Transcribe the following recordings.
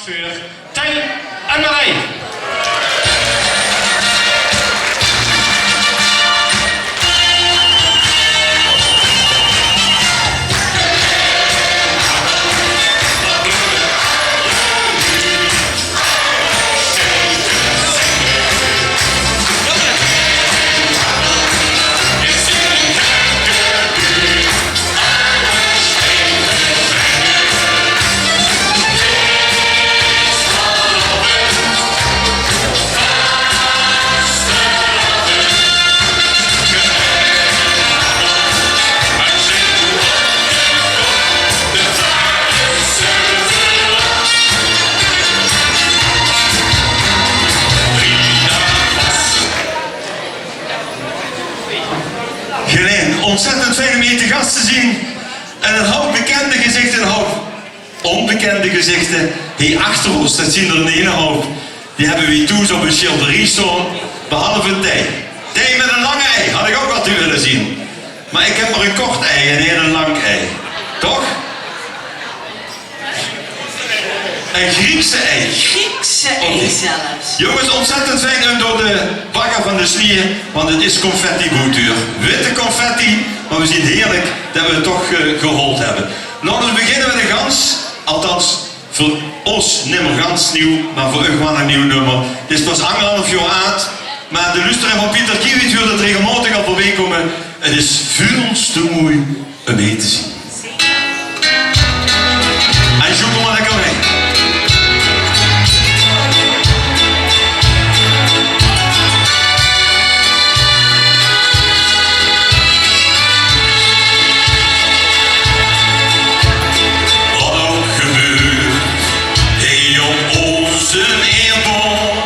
voor Tijn en Marij. Ontzettend fijn om hier te gast te zien. En een hoop bekende gezichten, een hoop onbekende gezichten. Hier achter ons, dat zien er een ene hoop. Die hebben we toe op een schilderie staan. Behalve Tij. Tij met een lange ei, had ik ook wat u willen zien. Maar ik heb maar een kort ei en hier een lang ei. Toch? Een Griekse ei. Griekse ei zelfs. Jongens, ontzettend fijn om door de bakker van de slier, want het is confetti-boetuur. Witte confetti, maar we zien heerlijk dat we het toch gehold hebben. Laten we beginnen met een gans, althans voor ons nimmer gans nieuw, maar voor u gewoon een nieuw nummer. Dit is pas 1,5 jaar oud, maar de luisteraar van Pieter Kiewit wil het regelmatig al voorbij komen. Het is veel te mooi om mee te zien. En zoek maar lekker mee. Onze eerbol.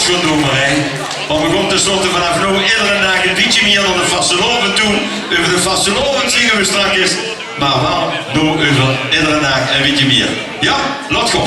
gaan doen, maar hè. Want we gaan tenslotte vanaf nu iedere dag een beetje meer naar de vasteloven toe. Over de vasteloven zingen we straks. Maar wel, nu over iedere dag een beetje meer. Ja, laat gaan.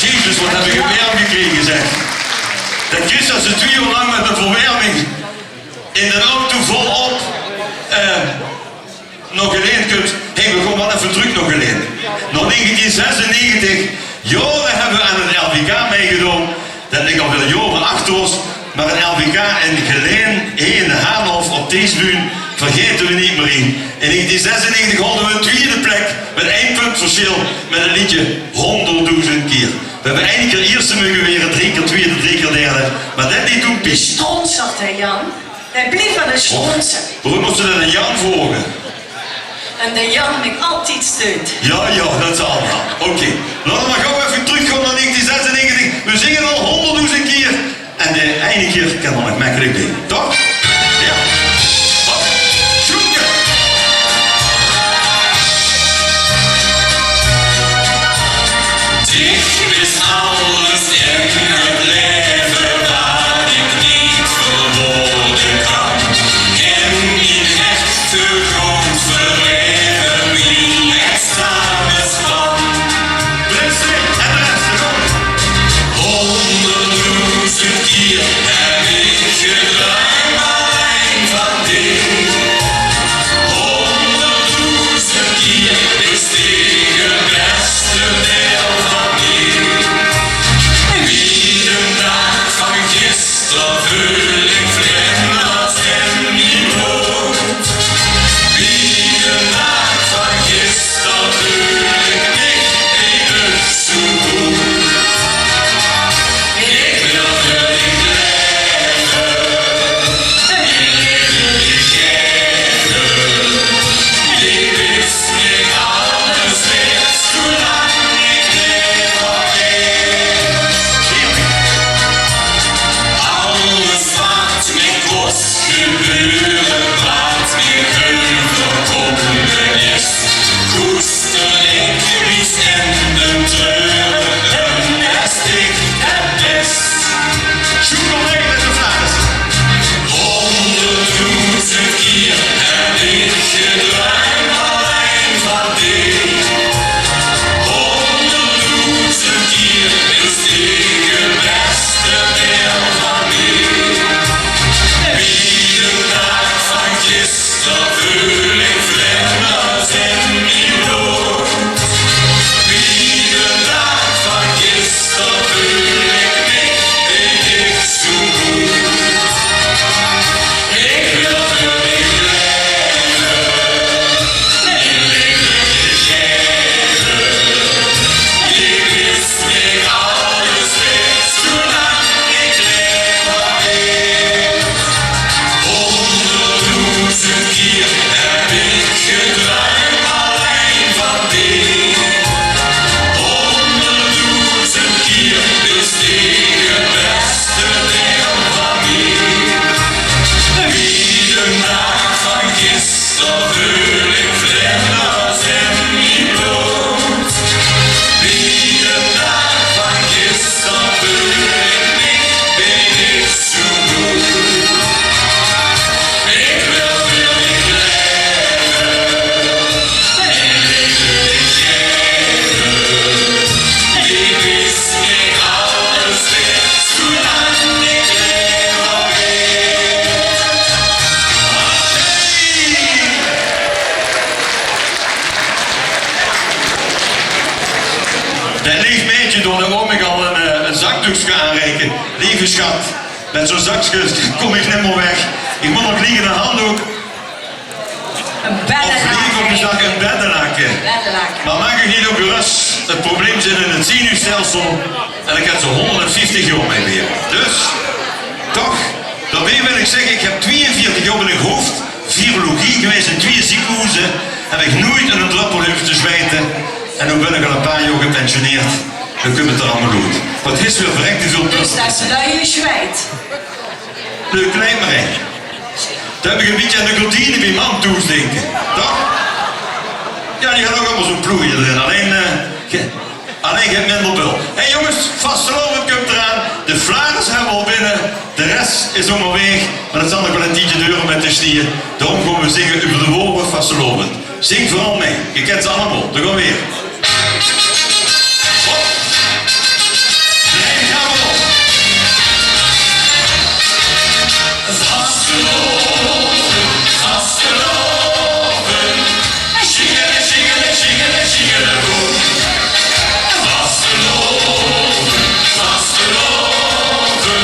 Jezus, wat heb ik weer gekregen, zeg. Dat Chris als ze 2 uur lang met de verwarming in de auto volop nog geleend kunt. Hé, we gaan wel even terug nog geleend. Nog 1996, jaren hebben we aan het LVK meegedaan. Dat ligt al wel jaren achter ons. Maar een LVK in Geleen, in de Haarlof, op Teesbuun, vergeten we niet meer in. In 1996 hadden we een 2e plek met 1 punt verschil met een liedje 100.000 keer. We hebben eindelijk keer eerste mogen weer, 3 keer tweede, 3 keer derde. Maar dat niet doen, Pies. Stronzert, hè Jan? Hij bleef aan de stronzen. Waarom moesten ze dat een Jan volgen? En de Jan me altijd steunt. Ja, dat zal wel. Oké. Laten we maar gauw even terugkomen naar 1996. We zingen al 100.000 keer. En de ene keer kan dan nog makkelijk doen. Toch? Ja. Wat? Zoeken. Dit is alles in het leven waar ik niet verwoorden kan. En in echte grond verleden wie het samenspant. Blessing en de rest. 100.000 keer heb ik gedaan. Dat lief meisje door de oom ik al een zakdoekje aanreiken. Lieve schat, met zo'n zakje kom ik niet meer weg. Ik moet nog liegen een handdoek. Een Of liegen op de zak een beddenlaken. beddenlaken. Maar maak je niet op gerust. Het probleem zit in het zenuwstelsel. En ik heb zo 150 jaar mee weer. Dus, toch, daarbij wil ik zeggen, ik heb 42 jaar in het hoofd virologie geweest in 2 ziekenhuizen. Heb ik nooit in een druppel hoeven te zweten. En nu ben ik al een paar jaar gepensioneerd. Dan kunnen we het er allemaal doen. Wat is weer verrekte veel Dus dat is luie zwijt. leuk klein maar één. Dan heb ik een beetje aan de gordine bij man toedenken. Toch? Ja, die gaat ook allemaal zo'n ploegje erin. Alleen geen minder bul. Hé jongens, vastelovend komt eraan. De Vlaanders hebben we al binnen. De rest is om maar weg. Maar dat zal nog wel een tientje duren met de stier. Daarom gaan we zingen over de woorden vastelovend. Zing vooral mee. Je kent ze allemaal. Dan gaan we weer. Nee, gaan we op. Vasteloven, zingelen, zingelen, zingelen, zingelen goed. Vasteloven, vasteloven,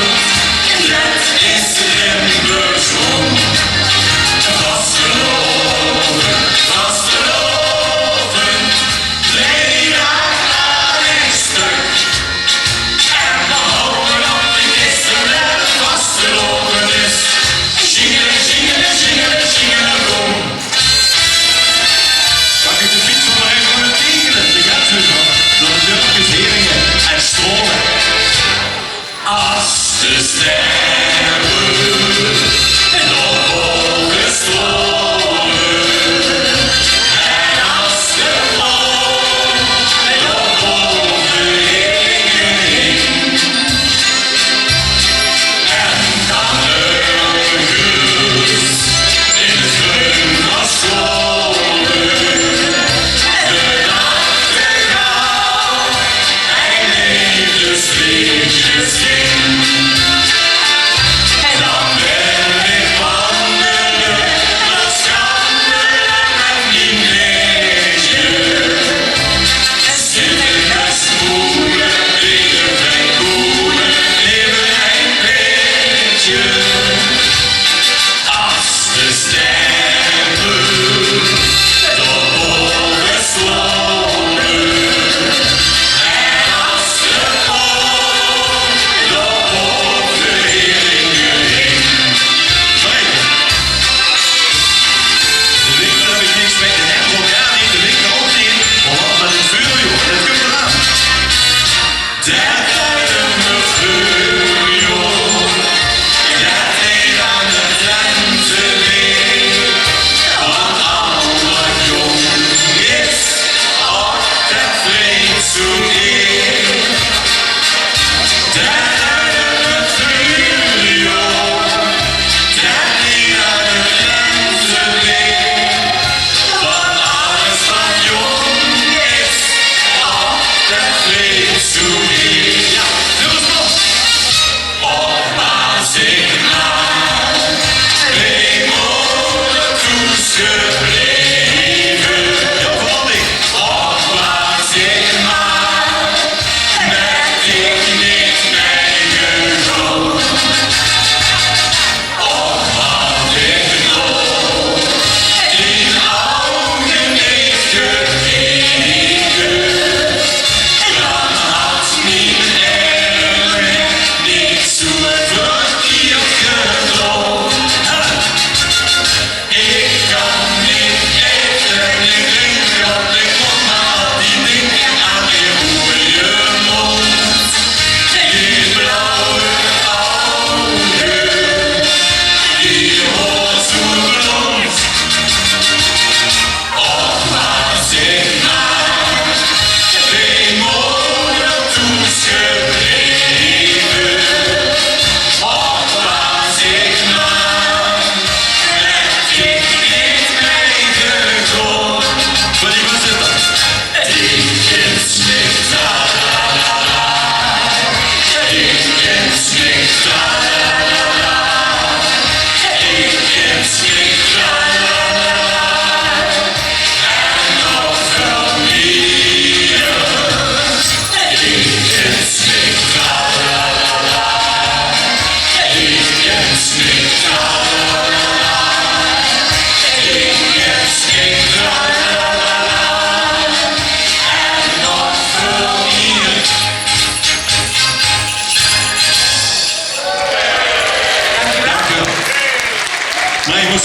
dat is Limburgs goed. Vasteloven, vasteloven,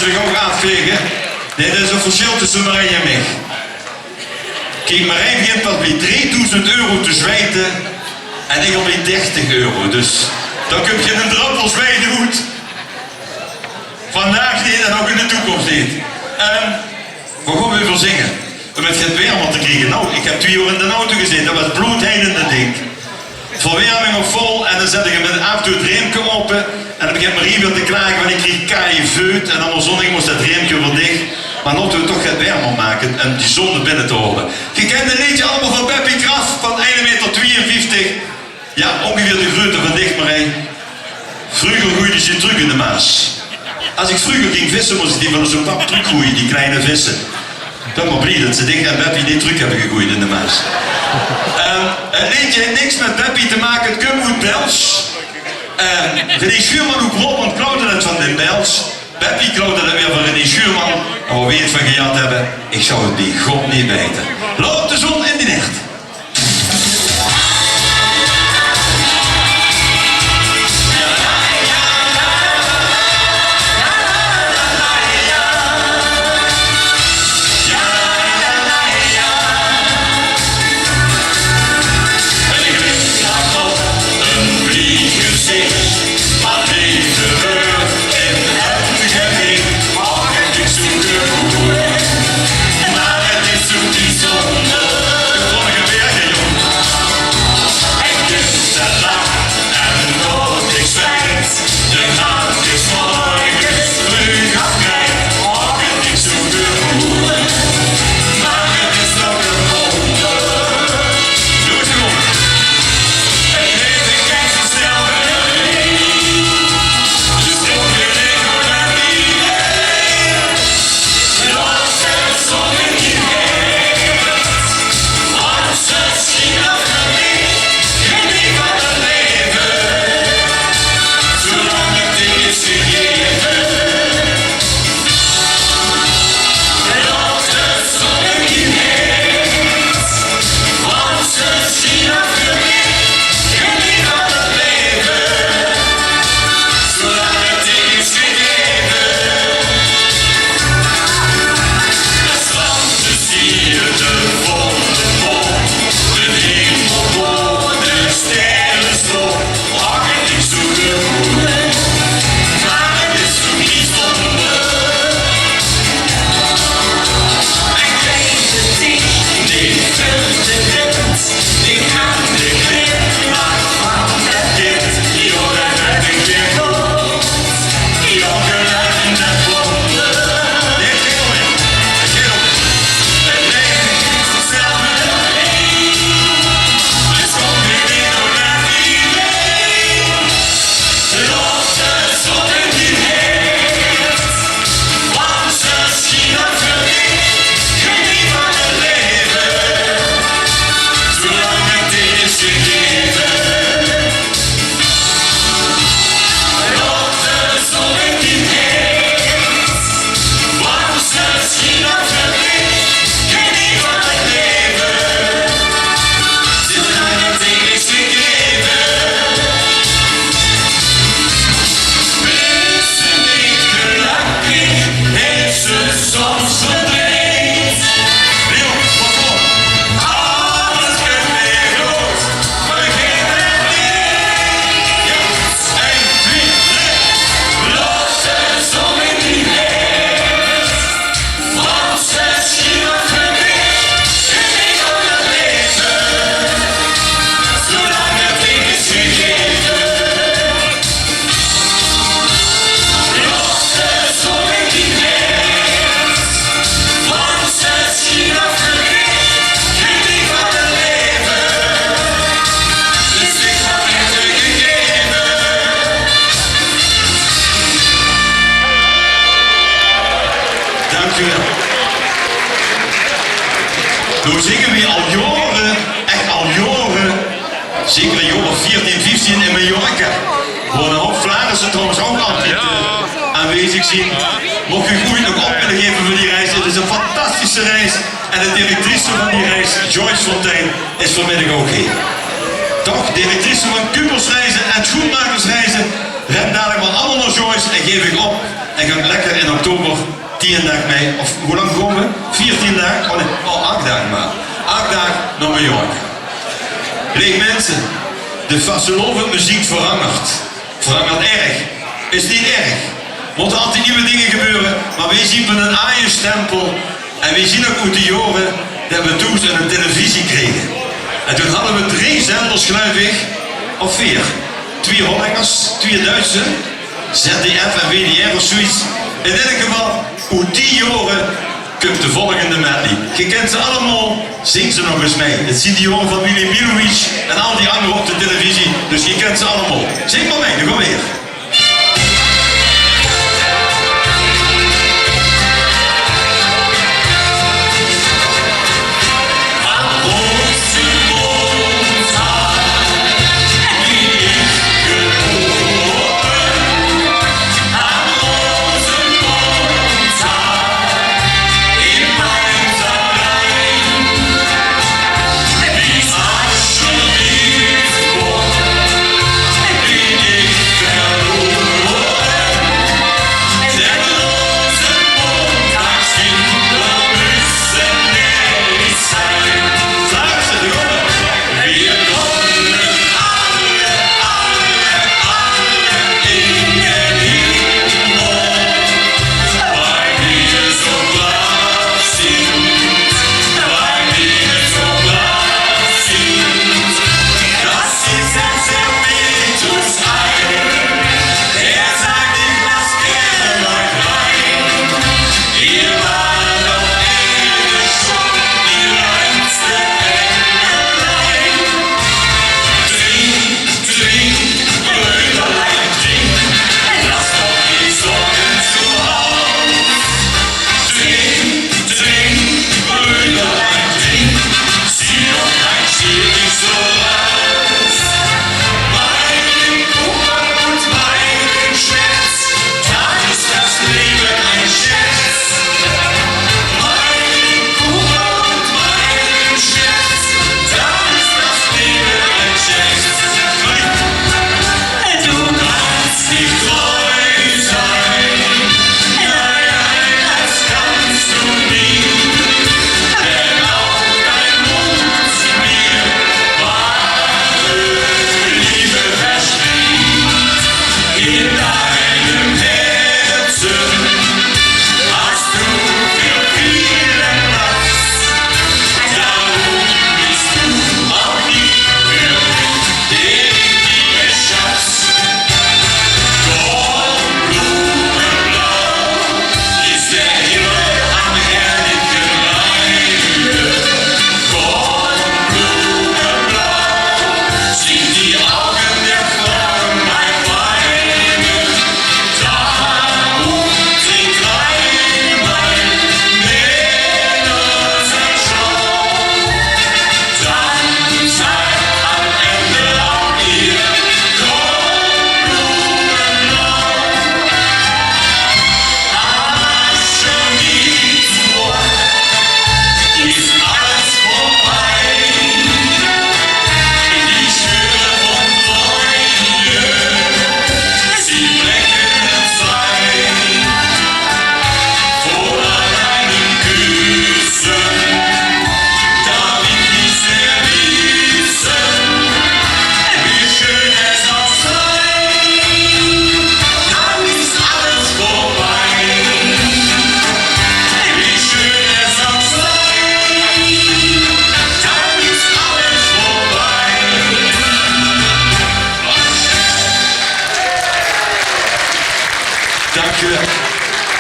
ze er ook afvegen. Nee, dat is een verschil tussen Marijn en mij. Kijk, Marijn begint pas bij 3000 euro te zwijten en ik al bij 30 euro. Dus dan kun je een druppel zwijten goed. Vandaag niet en ook in de toekomst niet. Waar gaan we voor zingen? Om het verwarming te krijgen. Nou, ik heb 2 uur in de auto gezeten, dat was bloedheidende ding. Verwarming op vol en dan zet ik hem met af en toe het reemke open. En dan begint Marie weer te klagen, want ik kreeg kaaie veut. En dan zondag moest dat reemke weer dicht. Maar dan moeten we toch het warmer maken en die zon er binnen te houden. Je kent het liedje allemaal van Beppie Kraf van 1,52 meter. Ja, ongeveer de grootte van dicht Marijn. Vroeger groeide ze terug in de Maas. Als ik vroeger ging vissen, moest ik die van zo'n pap teruggroeien, die kleine vissen. Ik ben maar blij dat ze dicht en Beppie niet terug hebben gegooid in de Maas. Het liedje heeft niks met Beppie te maken, het komt uit Bels. René Schuurman ook rond, want klauwde het van de Bels. Beppie klauwde het weer van René Schuurman. En waar we het van gejat hebben, ik zou het bij God niet weten. Loopt de zon in die nacht. Nou zingen we al jaren, echt al jaren, zeker een jaar of 14, 15 in Mallorca. Waar een hoop Vlaanderen trouwens ook altijd aanwezig zien. Mocht u goed nog op willen geven voor die reis, het is een fantastische reis. En de directrice van die reis, Joyce Fontein, is vanmiddag ook hier. Toch, directrice van Kupersreizen en Schoenmakersreizen, ren dadelijk maar allemaal naar Joyce en geef ik op En gaan lekker in oktober 10 dagen mee, of hoe lang komen we? 14 dagen? Oh nee, 8 dagen maar. 8 dagen naar Mallorca. Leeg mensen, de vastelovendmuziek verandert. Verandert erg. Is niet erg. Moeten altijd nieuwe dingen gebeuren, maar wij zien van een stempel en wij zien ook hoe de jaren dat we toen een televisie kregen. En toen hadden we 3 zenders, geloof ik, of 4. 2 Hollanders, 2 Duitse, ZDF en WDR of zoiets. In ieder geval, hoe die jaren komt de volgende medley. Je kent ze allemaal, zing ze nog eens mee. Het zien die jongen van Willy Milovic en al die anderen op de televisie, dus je kent ze allemaal. Zing maar mee, dan gaan we weer.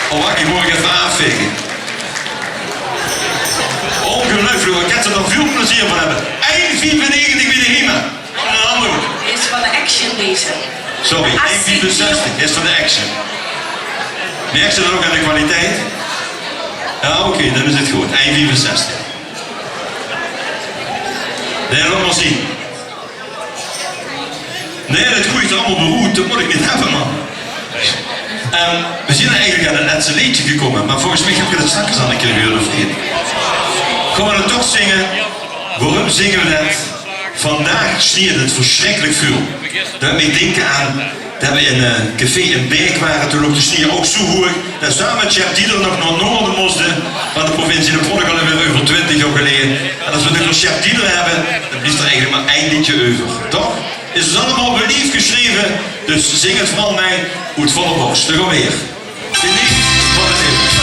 Oh, wacht, ik moet even aanvegen. Ongelooflijk, ik heb er nog veel plezier van hebben. 1,95 bij de HEMA. En een ander ook. Dit is van de Action deze. Sorry, 1,65 is van de Action. Merk je dan ook aan de kwaliteit? Ja, oké, dan is het goed. 1,65. Nee, laat maar zien. Nee, dat groeit er allemaal beroerd, dat moet ik niet hebben, man. We zijn eigenlijk aan het laatste liedje gekomen, maar volgens mij heb ik het straks al een keer gehoord of niet. Gaan we het toch zingen? Waarom zingen we dat? Vandaag sneeuwt het verschrikkelijk veel. Dat ik denken aan Dat we in een café in Beek waren, toen ook de sneeuw ook zo hoog. Dat samen met Chef Dieter nog naar Noorden moesten van de provincie. Dat vond ik al weer over 20 jaar geleden. En als we nu nog Chef Dieter hebben, dan is er eigenlijk maar één liedje over. Toch? Is dus allemaal belief geschreven, dus zing het vooral mij uit volle borst. Daar gaan we weer. Geniet van het leven.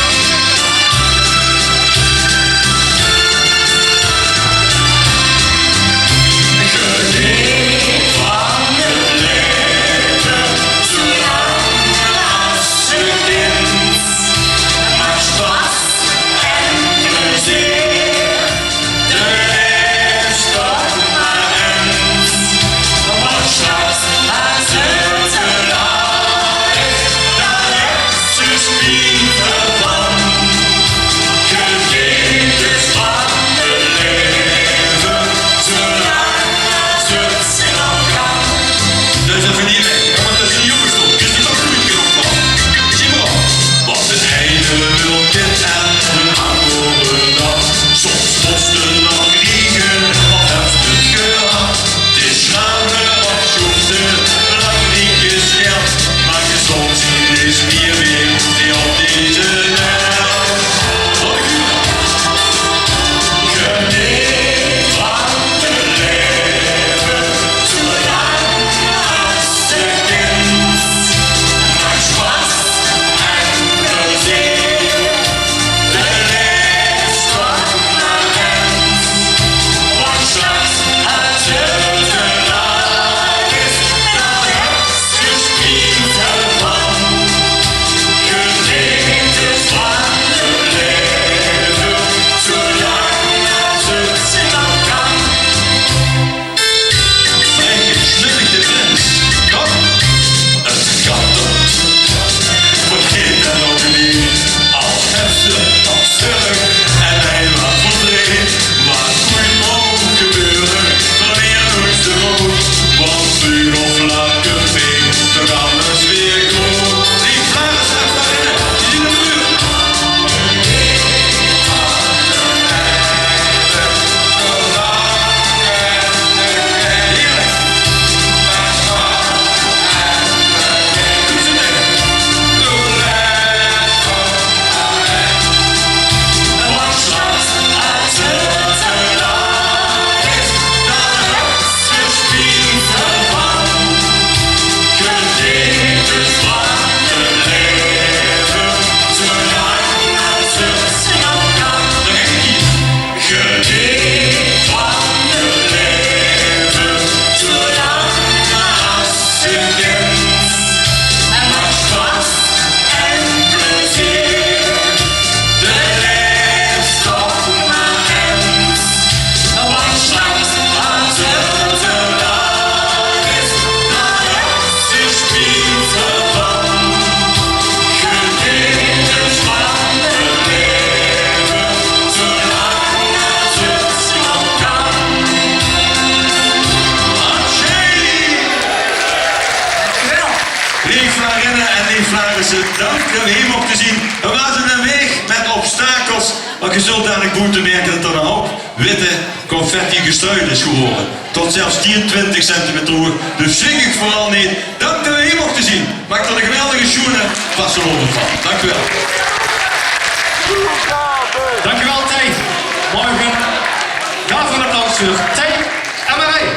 Dank dat we hier mochten zien. We waren een weg met obstakels, maar je zult dadelijk moeten merken dat er een hoop witte confetti gestruid is geworden. Tot zelfs 24 centimeter hoog. Dus zwing ik vooral niet. Dank dat we hier mochten zien. Maak er een geweldige schoenen vast over van. Dank u wel. Dank u wel, Tij. Morgen. Ga voor het dansvuur. Tij en Marij.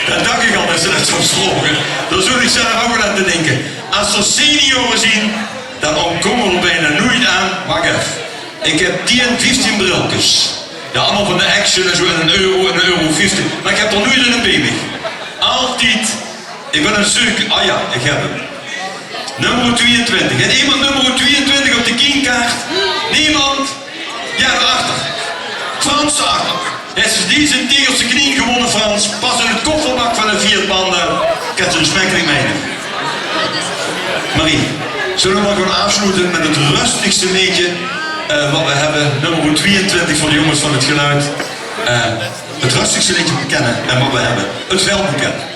Dat dacht ik al dat ze dat zo slogen. Daar zou ik zelf ook wel aan te denken. Als er senioren zien, dan ontkomen we er bijna nooit aan. Wacht even. Ik heb 10, 15 brilletjes. Ja, allemaal van de Action en zo en een euro 50. Maar ik heb er nooit in een baby. Altijd. Ik ben een stuk. Ah ja, ik heb hem. Nummer 22. En iemand nummer 22 op de kienkaart? Niemand? Ja, daarachter. Frans daarachter. Heeft ze die zijn tegen zijn knie gewonnen, Frans. Pas in het kofferbak van een vierbanden. Ik heb ze een smakelijk mening. Marie, zullen we maar gewoon afsluiten met het rustigste liedje wat we hebben. Nummer 22 voor de jongens van het geluid. Het rustigste liedje bekennen en wat we hebben. Het welbekend.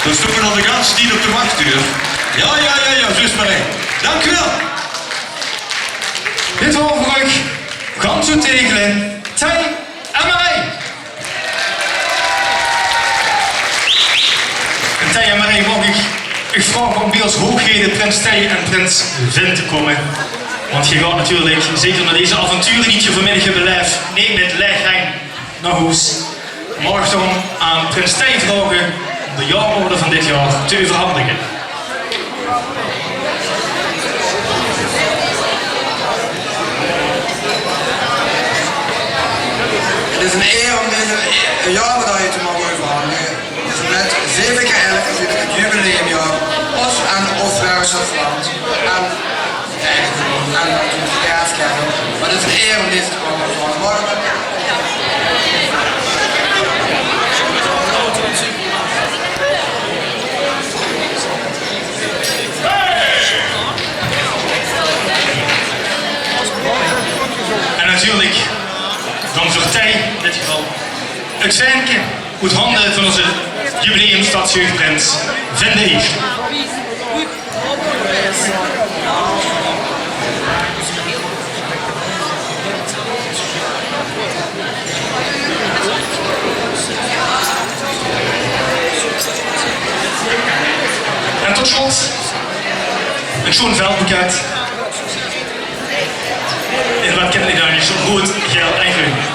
Dan stonden we nog de ganse tijd op de wachtdeur. Ja, zus Marijn. Dank u wel. Dit overig gaan zo tegelen. Tij en Marij. En Tij en Marij mag ik vraag om bij als hoogheden Prins Tij en Prins Vin te komen. Want je gaat natuurlijk, zeker naar deze avonturen die je vanmiddag hebt beleefd, neem met leegheid naar huis. Mag dan aan Prins Tij vragen om de jaarorde van dit jaar te overhandigen. Het is een eer om deze jaarmedaille te mogen overhandigen. Met 7 keer 11 is het jubileumjaar. Os en Oost-West-Land. En natuurlijk de kerstkerk. Maar het is een eer om deze te mogen overhandigen. En natuurlijk, dan voor Tij, in dit geval, het zijnke uit handen van onze jubileumstadsjeugdprins Vin de Eerste. En tot slot, een schoon veldboeket. En wat ken ik nou niet zo goed geld eigenlijk?